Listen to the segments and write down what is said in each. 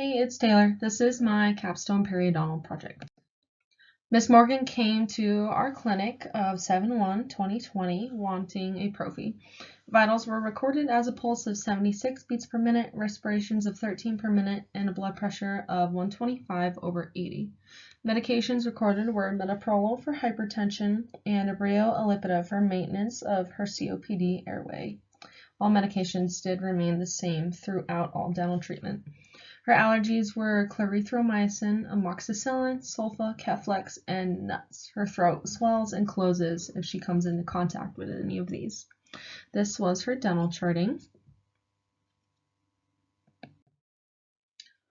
Hey, it's Taylor. This is my Capstone Periodontal project. Miss Morgan came to our clinic of 7/1/2020 wanting a prophy. Vitals were recorded as a pulse of 76 beats per minute, respirations of 13 per minute, and a blood pressure of 125/80. Medications recorded were metoprolol for hypertension and Abreo Ellipta for maintenance of her COPD airway. All medications did remain the same throughout all dental treatment. Her allergies were clarithromycin, amoxicillin, sulfa, Keflex, and nuts. Her throat swells and closes if she comes into contact with any of these. This was her dental charting.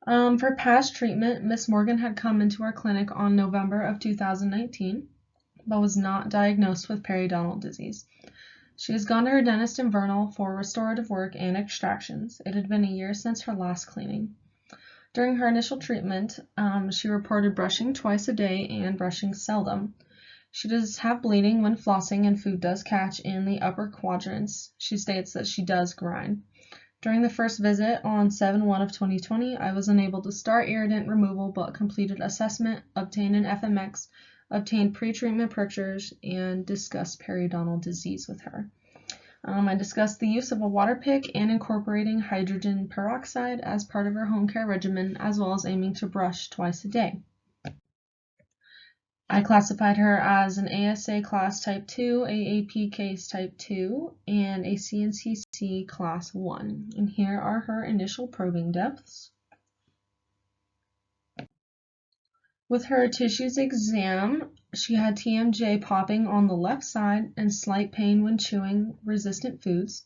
For past treatment, Miss Morgan had come into our clinic on November of 2019, but was not diagnosed with periodontal disease. She has gone to her dentist in Vernal for restorative work and extractions. It had been a year since her last cleaning. During her initial treatment, she reported brushing twice a day and brushing seldom. She does have bleeding when flossing and food does catch in the upper quadrants. She states that she does grind. During the first visit on 7/1/2020, I was unable to start irritant removal but completed assessment, obtained an FMX, obtained pre-treatment pictures, and discussed periodontal disease with her. I discussed the use of a water pick and incorporating hydrogen peroxide as part of her home care regimen, as well as aiming to brush twice a day. I classified her as an ASA class type 2, AAP case type 2, and a CNCC class 1. And here are her initial probing depths. With her tissues exam, she had TMJ popping on the left side and slight pain when chewing resistant foods.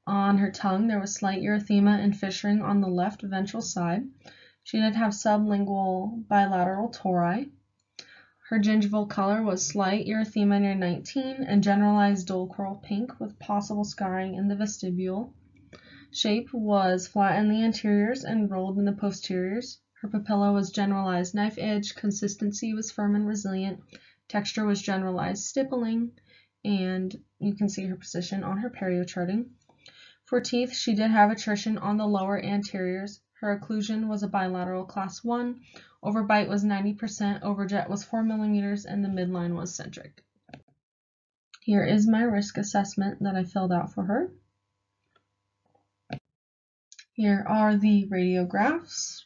On her tongue, there was slight erythema and fissuring on the left ventral side. She did have sublingual bilateral tori. Her gingival color was slight erythema near 19 and generalized dull coral pink with possible scarring in the vestibule. Shape was flat in the anteriors and rolled in the posteriors. Her papilla was generalized knife edge, consistency was firm and resilient, texture was generalized stippling, and you can see her position on her perio charting. For teeth, she did have attrition on the lower anteriors. Her occlusion was a bilateral class 1, overbite was 90%, overjet was 4 millimeters, and the midline was centric. Here is my risk assessment that I filled out for her. Here are the radiographs.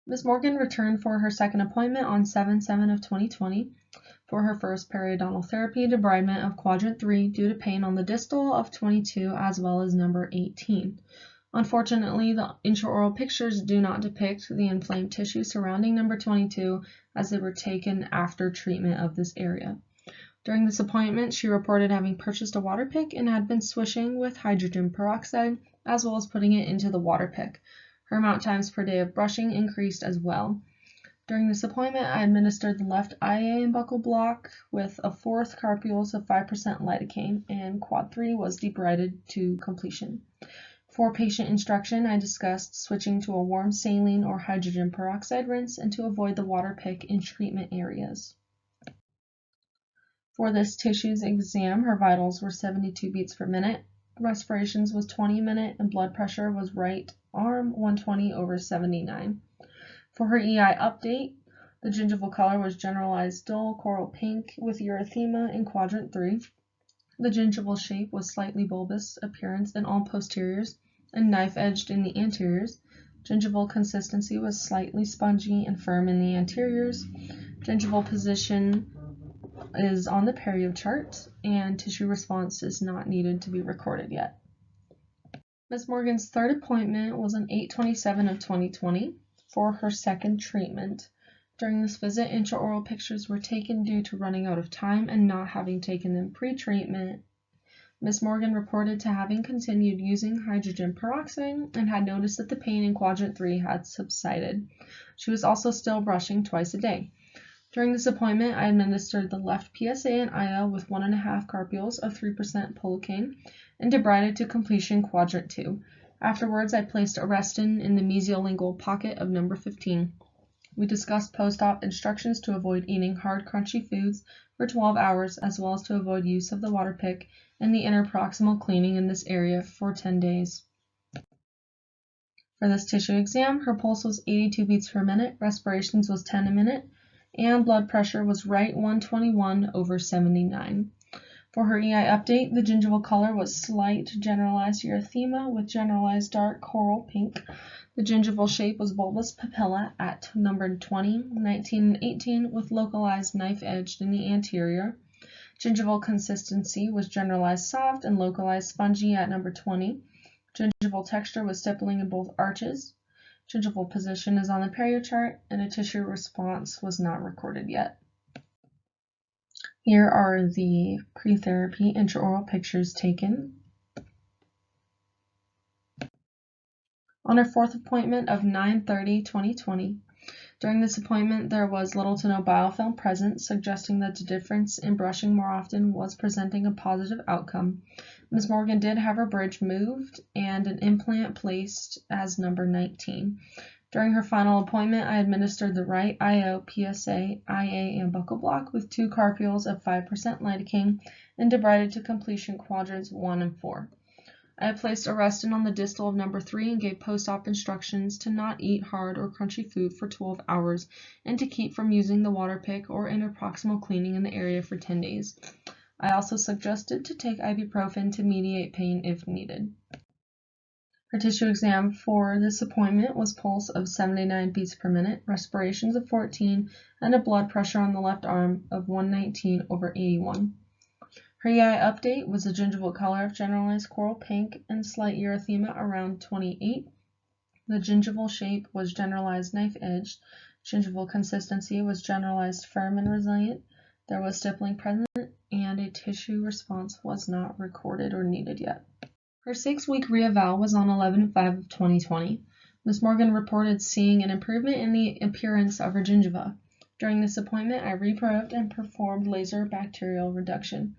Ms. Morgan returned for her second appointment on 7/7/2020 for her first periodontal therapy debridement of quadrant 3 due to pain on the distal of 22 as well as number 18. Unfortunately, the intraoral pictures do not depict the inflamed tissue surrounding number 22 as they were taken after treatment of this area. During this appointment, she reported having purchased a water pick and had been swishing with hydrogen peroxide as well as putting it into the water pick. Her amount times per day of brushing increased as well. During this appointment, I administered the left IA and buccal block with a fourth carpules of 5% lidocaine, and quad 3 was debrided to completion. For patient instruction, I discussed switching to a warm saline or hydrogen peroxide rinse and to avoid the water pick in treatment areas. For this tissues exam, her vitals were 72 beats per minute, respirations was 20 a minute, and blood pressure was right arm 120/79. For her EI update, the gingival color was generalized dull coral pink with erythema in quadrant 3. The gingival shape was slightly bulbous appearance in all posteriors and knife-edged in the anteriors. Gingival consistency was slightly spongy and firm in the anteriors. Gingival position is on the perio chart, and tissue response is not needed to be recorded yet. Ms. Morgan's third appointment was on 8/27/2020 for her second treatment. During this visit, intraoral pictures were taken due to running out of time and not having taken them pre-treatment. Ms. Morgan reported to having continued using hydrogen peroxide and had noticed that the pain in quadrant 3 had subsided. She was also still brushing twice a day. During this appointment, I administered the left PSA and IL with 1.5 carpules of 3% polocaine and debrided to completion quadrant 2. Afterwards, I placed Arrestin in the mesiolingual pocket of number 15. We discussed post-op instructions to avoid eating hard, crunchy foods, for 12 hours, as well as to avoid use of the water pick and the interproximal cleaning in this area for 10 days. For this tissue exam, her pulse was 82 beats per minute, respirations was 10 a minute, and blood pressure was right 121/79. For her EI update, the gingival color was slight generalized erythema with generalized dark coral pink. The gingival shape was bulbous papilla at number 20, 19, and 18 with localized knife-edged in the anterior. Gingival consistency was generalized soft and localized spongy at number 20. Gingival texture was stippling in both arches. Gingival position is on the perio chart, and a tissue response was not recorded yet. Here are the pre-therapy intraoral pictures taken. On her fourth appointment of 9/30/2020, during this appointment there was little to no biofilm present, suggesting that the difference in brushing more often was presenting a positive outcome. Ms. Morgan did have her bridge moved and an implant placed as number 19. During her final appointment, I administered the right IO, PSA, IA, and buccal block with 2 carpules of 5% lidocaine and debrided to completion quadrants 1 and 4. I placed Arrestin on the distal of number 3 and gave post-op instructions to not eat hard or crunchy food for 12 hours and to keep from using the water pick or interproximal cleaning in the area for 10 days. I also suggested to take ibuprofen to mediate pain if needed. Her tissue exam for this appointment was pulse of 79 beats per minute, respirations of 14, and a blood pressure on the left arm of 119/81. Her EI update was a gingival color of generalized coral pink and slight erythema around 28. The gingival shape was generalized knife-edged. Gingival consistency was generalized firm and resilient. There was stippling present, and a tissue response was not recorded or needed yet. Her 6-week reeval was on 11/5/2020. Ms. Morgan reported seeing an improvement in the appearance of her gingiva. During this appointment, I reprobed and performed laser bacterial reduction.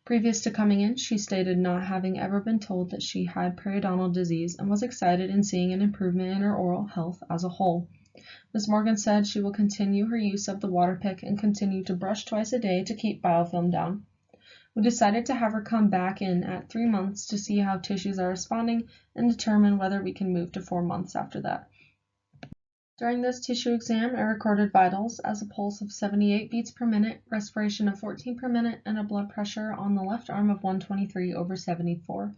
Previous to coming in, she stated not having ever been told that she had periodontal disease and was excited in seeing an improvement in her oral health as a whole. Ms. Morgan said she will continue her use of the water pick and continue to brush twice a day to keep biofilm down. We decided to have her come back in at 3 months to see how tissues are responding and determine whether we can move to 4 months after that. During this tissue exam, I recorded vitals as a pulse of 78 beats per minute, respiration of 14 per minute, and a blood pressure on the left arm of 123/74.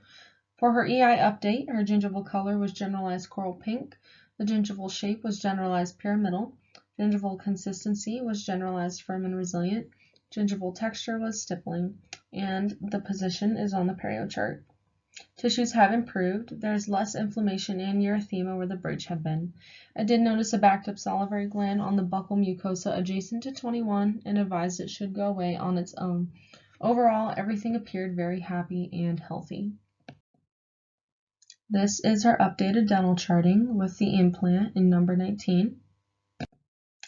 For her EI update, her gingival color was generalized coral pink, the gingival shape was generalized pyramidal, gingival consistency was generalized firm and resilient, gingival texture was stippling, and the position is on the perio chart. Tissues have improved. There is less inflammation and erythema where the bridge had been. I did notice a backed up salivary gland on the buccal mucosa adjacent to 21 and advised it should go away on its own. Overall, everything appeared very happy and healthy. This is our updated dental charting with the implant in number 19.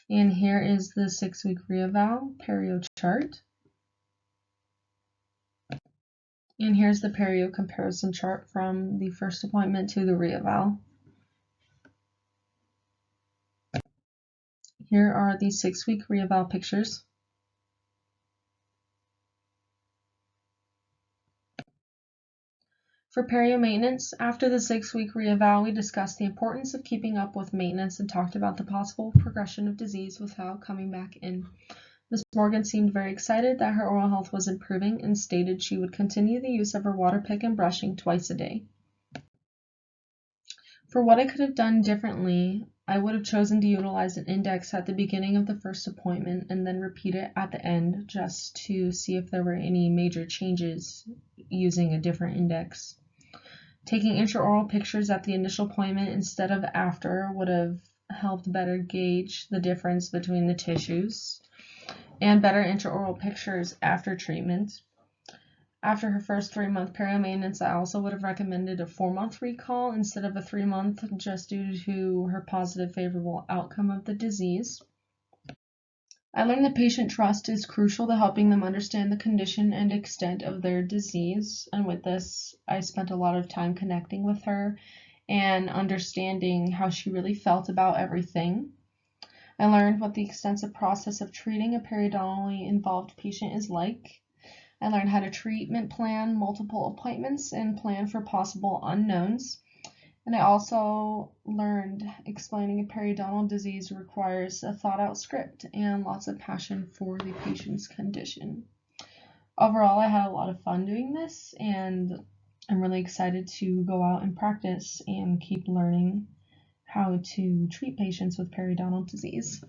And here is the 6-week reeval perio chart. And here's the perio comparison chart from the first appointment to the reeval. Here are the 6-week reeval pictures. For perio maintenance, after the 6-week reeval, we discussed the importance of keeping up with maintenance and talked about the possible progression of disease without coming back in. Ms. Morgan seemed very excited that her oral health was improving and stated she would continue the use of her water pick and brushing twice a day. For what I could have done differently, I would have chosen to utilize an index at the beginning of the first appointment and then repeat it at the end just to see if there were any major changes using a different index. Taking intraoral pictures at the initial appointment instead of after would have helped better gauge the difference between the tissues, and better intraoral pictures after treatment. After her first 3-month perio maintenance, I also would have recommended a 4-month recall instead of a 3-month just due to her positive favorable outcome of the disease. I learned that patient trust is crucial to helping them understand the condition and extent of their disease, and with this, I spent a lot of time connecting with her and understanding how she really felt about everything. I learned what the extensive process of treating a periodontally involved patient is like. I learned how to treatment plan multiple appointments and plan for possible unknowns. And I also learned explaining a periodontal disease requires a thought out script and lots of passion for the patient's condition. Overall, I had a lot of fun doing this, and I'm really excited to go out and practice and keep learning how to treat patients with periodontal disease.